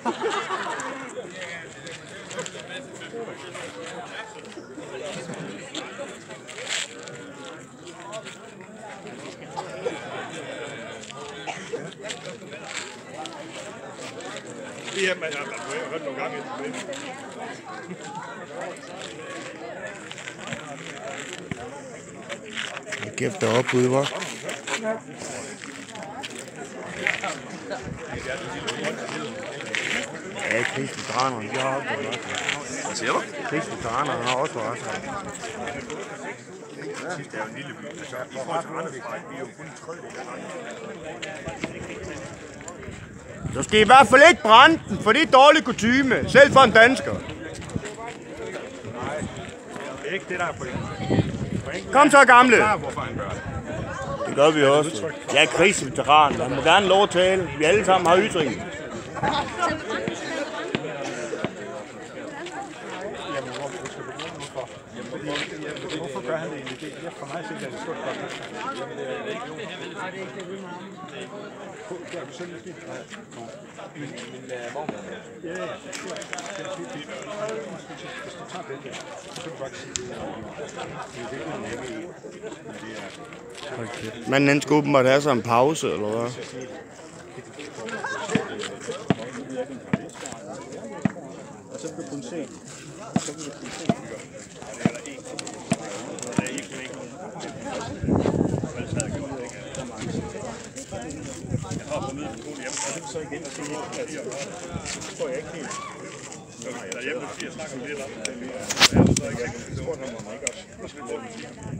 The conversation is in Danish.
Jamen, jeg har hørt nogle gange ind. Kæft der opbud, hva'? Ja, krigsveteranerne, de har også været også. Hvad siger du? Krigsveteranerne har også været også. Sidst er jo en lille by, altså i forhold til Randersvej, vi er jo kun en tredjedel af Du skal i hvert fald ikke brænde den, for det er dårlig kutyme, selv for en dansker. Nej, det er ikke det, der er pointen. Kom så, gamle. Hvorfor han gør det. Det gør vi også. Jeg er krigsveteran. Man må gerne lov at tale. Vi alle sammen har ytring. Hvorfor gør han det egentlig? Det er for mig at se, at det er et stort spørgsmål. Det er selv lidt. Men hvor? Ja, det er fint. Hvis du tager den der, så kan du godt sige, det er Manden, han skulle åbenbart have sig en pause, eller hvad? Og så kan du kunne se. Jeg har fundet en kone hjemme, og så igen og se helt klart. Det tror jeg ikke helt. Derhjemme, jeg snakker lidt om det. Jeg tror, han må ikke også.